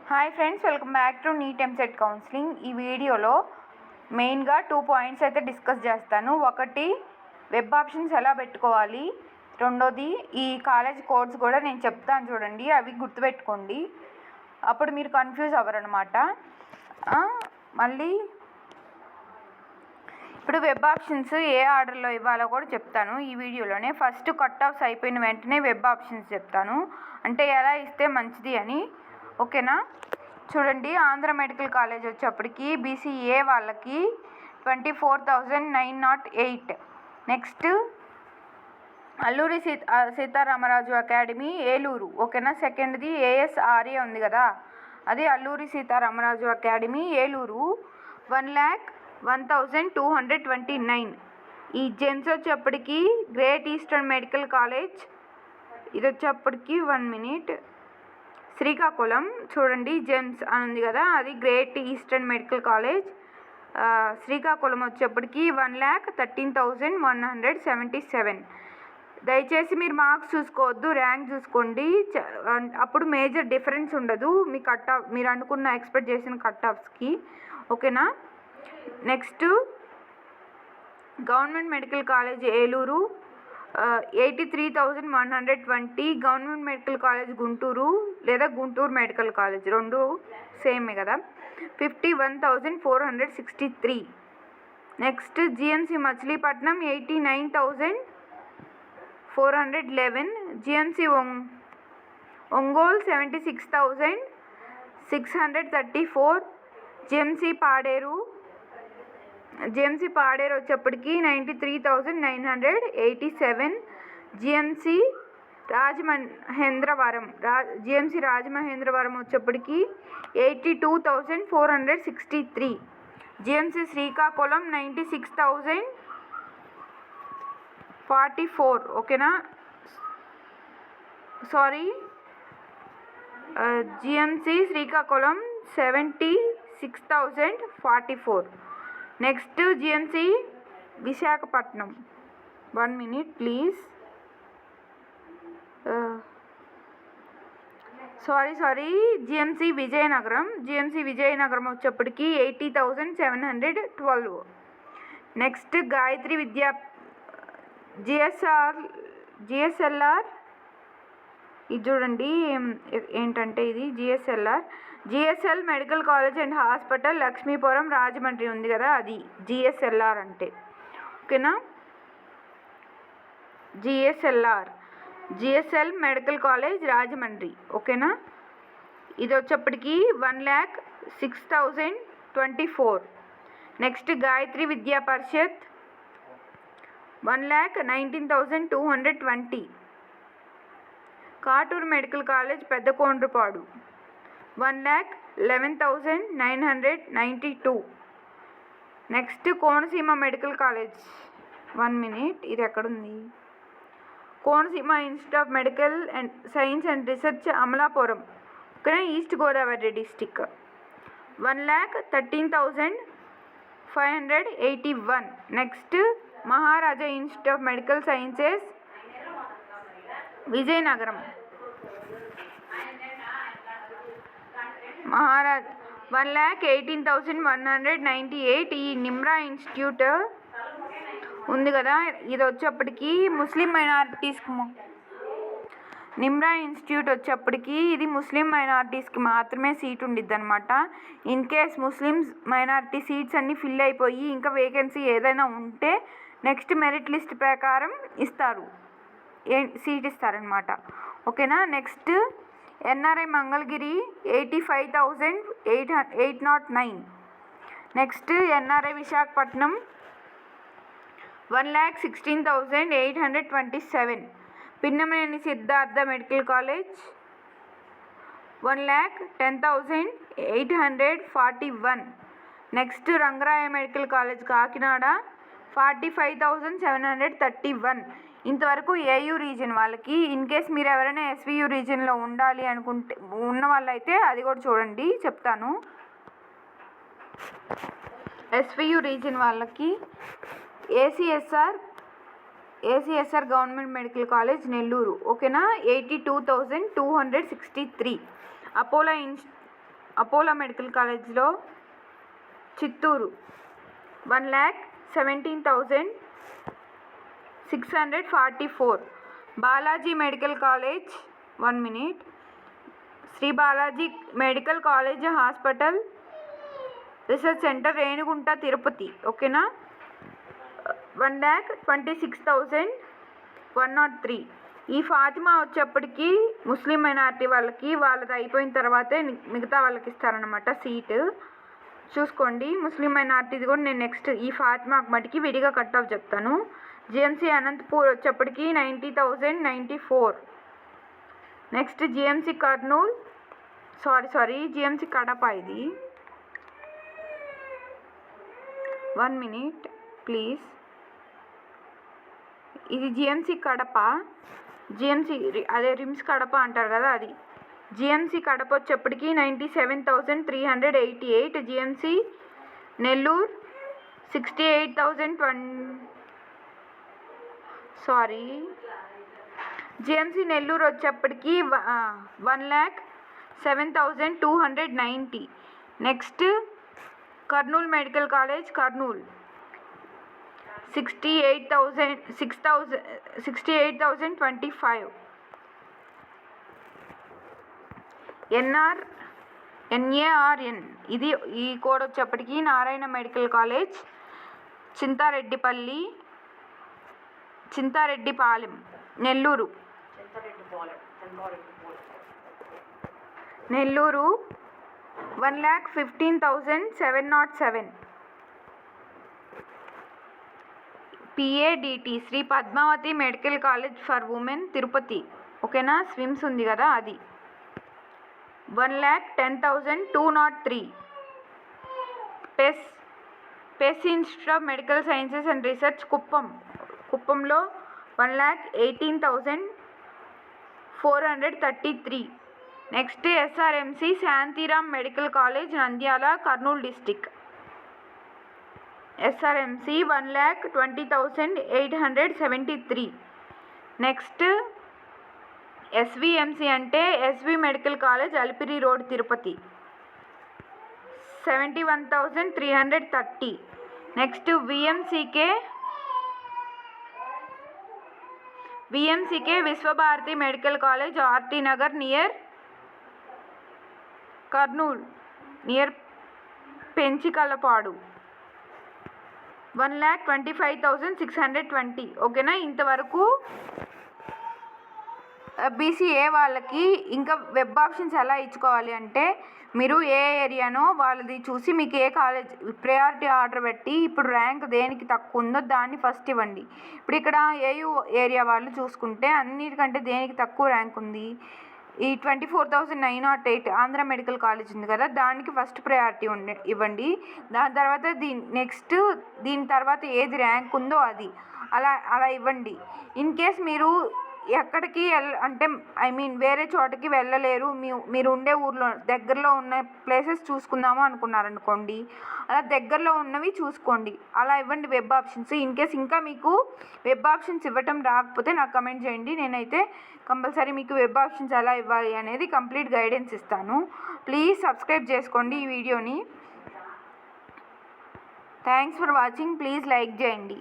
Hi friends, welcome back to NEET EAMCET counselling. ఈ వీడియోలో మెయిన్గా 2 పాయింట్స్ అయితే డిస్కస్ చేస్తాను. ఒకటి, వెబ్ ఆప్షన్స్ ఎలా పెట్టుకోవాలి. రెండోది, ఈ కాలేజ్ కోడ్స్ కూడా నేను చెప్తాను చూడండి, అవి గుర్తుపెట్టుకోండి, అప్పుడు మీరు కన్ఫ్యూజ్ అవ్వరనమాట. మళ్ళీ ఇప్పుడు వెబ్ ఆప్షన్స్ ఏ ఆర్డర్లో ఇవ్వాలో కూడా చెప్తాను ఈ వీడియోలోనే. ఫస్ట్ కట్ ఆఫ్స్ అయిపోయిన వెంటనే వెబ్ ఆప్షన్స్ చెప్తాను, అంటే ఎలా ఇస్తే మంచిది అని. ఓకేనా? చూడండి, ఆంధ్ర మెడికల్ కాలేజ్ వచ్చేప్పటికి బీసీఏ వాళ్ళకి 24,908. Next Alluri Sitaramaraju academy Eluru. ఓకేనా? సెకండ్ది ఏఎస్ఆర్ఏ ఉంది కదా, అది అల్లూరి సీతారామరాజు అకాడమీ ఏలూరు, 1,01,229. ఈ జెమ్స్ వచ్చేప్పటికి గ్రేట్ ఈస్టర్న్ మెడికల్ కాలేజ్, ఇది వచ్చేప్పటికి 1 minute, శ్రీకాకుళం. చూడండి, జెమ్స్ అని ఉంది కదా, అది great eastern medical college, Srikakulam వచ్చేప్పటికి 1,13,177. దయచేసి మీరు మార్క్స్ చూసుకోవద్దు, ర్యాంక్ చూసుకోండి, అప్పుడు మేజర్ డిఫరెన్స్ ఉండదు మీ కట్ ఆఫ్, మీరు ఎక్స్పెక్ట్ చేసిన కట్ ఆఫ్స్కి. ఓకేనా? Next government medical college Eluru, 83,120. Government medical college Guntur లేదా గుంటూరు మెడికల్ కాలేజ్, రెండు సేమే కదా, 51,463. Next GMC Machilipatnam 89,411. GMC Ongole 76,634. GMC Paderu వచ్చేప్పటికి 93,987. జిఎంసి రాజమహేంద్రవరం వచ్చేప్పటికి 82,463. జిఎంసి శ్రీకాకుళం 96,044. ఓకేనా? GMC Srikakulam 76,044. Next GMC Visakhapatnam, 1 minute please, GMC Vizianagaram వచ్చేప్పటికి 80,712. నెక్స్ట్ గాయత్రి విద్యా జిఎస్ఎల్ఆర్, ఇది చూడండి ఏంటంటే, ఇది GSL medical college and hospital Lakshmipuram Rajahmundry ఉంది కదా, అది జిఎస్ఎల్ఆర్ అంటే. ఓకేనా? GSL medical college Rajahmundry. ఓకేనా? ఇది వచ్చేప్పటికి 1,06,024. Next Gayatri Vidya Parishad 1,19,220. Katuru medical college Peddakondrupadu 1,11,992. Next Konaseema medical college, 1 minute, ఇది ఎక్కడుంది, Konaseema institute of medical and science and research Amalapuram. ఓకేనా? East Godavari district, 1,13,581. Next Maharaja institute of medical sciences Vizianagaram, 1,18,198. ఈ నిమ్రా ఇన్స్టిట్యూట్ ఉంది కదా, ఇది వచ్చేప్పటికి ముస్లిం మైనారిటీస్కి, నిమ్రా ఇన్స్టిట్యూట్ వచ్చేప్పటికి ఇది ముస్లిం మైనారిటీస్కి మాత్రమే సీట్ ఉండిద్ది అనమాట. In case Muslims minority seats అన్నీ ఫిల్ అయిపోయి ఇంకా వేకెన్సీ ఏదైనా ఉంటే నెక్స్ట్ మెరిట్ లిస్ట్ ప్రకారం సీట్ ఇస్తారనమాట. ఓకేనా? Next NRI Mangalagiri 85,809. Next NRI Visakhapatnam 1,16,827. Pinnamaneni Siddhartha medical college 1,10,841. Next Rangaraya medical college Kakinada 45,731. ఇంతవరకు ఏయూ రీజన్ వాళ్ళకి. ఇన్ కేస్ మీరు ఎవరైనా ఎస్వియు రీజన్లో ఉండాలి అనుకుంటే ఉన్న వాళ్ళైతే అది కూడా చూడండి, చెప్తాను. ఎస్వియు రీజన్ వాళ్ళకి ACSR government medical college Nellore. ఓకేనా? 82,263. అపోలో మెడికల్ కాలేజ్లో Chittoor 1,17,644. Balaji medical college 1 minute. Shri Balaji medical college hospital research centre Renigunta Tirupati, ఓకేనా, 1,26,103. ఈ ఫాతిమా వచ్చేప్పటికి ముస్లిం మైనారిటీ వాళ్ళకి వాళ్ళది అయిపోయిన తర్వాతే మిగతా వాళ్ళకి ఇస్తారనమాట సీటు. చూసుకోండి. ముస్లిం మైనారిటీది కూడా నేను నెక్స్ట్ ఈ ఫాతిమాకి మటుకి విడిగా కట్ ఆఫ్ చెప్తాను. జిఎంసి అనంతపూర్ వచ్చేప్పటికి 90,094. Next GMC Kurnool, GMC Kadapa. ఇది 1 minute ప్లీజ్. ఇది జిఎంసి కడప, జిఎంసి అదే రిమ్స్ కడప అంటారు కదా అది. జిఎంసి కడప వచ్చేప్పటికి 97,388. జిఎంసి నెల్లూరు 68,020. జిఎంసి నెల్లూరు వచ్చేప్పటికి 1,07,290. Next Kurnool medical college Kurnool 68,025. NARN ఇది ఈ కోడ్ వచ్చేప్పటికి Narayana medical college Chintareddypalem Nellore 1,15,707. PADT Sri Padmavathi medical college for women Tirupati, ఓకేనా, స్విమ్స్ ఉంది కదా అది 1,10,203. PES institute of medical sciences and research కుప్పంలో 1,18,433. Next SRMC Santhiram medical college Nandyal Kurnool district SRMC 1,20,873. Next SVMC అంటే SV medical college Alipiri road Tirupati 71,330. Next VMCK Vishwabharati medical college RT Nagar near Kurnool near Penchikalapadu 1,25,620, ఓకేనా. ఇంతవరకు BCA వాళ్ళకి ఇంకా వెబ్ ఆప్షన్స్ ఎలా ఇచ్చుకోవాలి అంటే మీరు ఏ ఏరియానో వాళ్ళది చూసి మీకు ఏ కాలేజ్ ప్రయారిటీ ఆర్డర్ పెట్టి ఇప్పుడు ర్యాంక్ దేనికి తక్కువ ఉందో దాన్ని ఫస్ట్ ఇవ్వండి. ఇప్పుడు ఇక్కడ AU ఏరియా వాళ్ళు చూసుకుంటే అన్నిటికంటే దేనికి తక్కువ ర్యాంక్ ఉంది, ఈ 24,908 ఆంధ్ర మెడికల్ కాలేజ్ ఉంది కదా, దానికి ఫస్ట్ ప్రయారిటీ ఇవ్వండి. దాని తర్వాత దీని తర్వాత ఏది ర్యాంక్ ఉందో అది అలా ఇవ్వండి. ఇన్ కేస్ మీరు ఎక్కడికి అంటే వేరే చోటకి వెళ్ళలేరు, మీరు ఉండే ఊర్లో దగ్గరలో ఉన్న ప్లేసెస్ చూసుకుందాము అనుకున్నారనుకోండి, అలా దగ్గరలో ఉన్నవి చూసుకోండి, అలా ఇవ్వండి వెబ్ ఆప్షన్స్. ఇన్ కేస్ ఇంకా మీకు వెబ్ ఆప్షన్స్ ఇవ్వటం రాకపోతే నాకు కమెంట్ చేయండి, నేనైతే కంపల్సరీ మీకు వెబ్ ఆప్షన్స్ ఎలా ఇవ్వాలి అనేది కంప్లీట్ గైడెన్స్ ఇస్తాను. ప్లీజ్ సబ్స్క్రైబ్ చేసుకోండి ఈ వీడియోని. Thanks for watching. Please like చేయండి.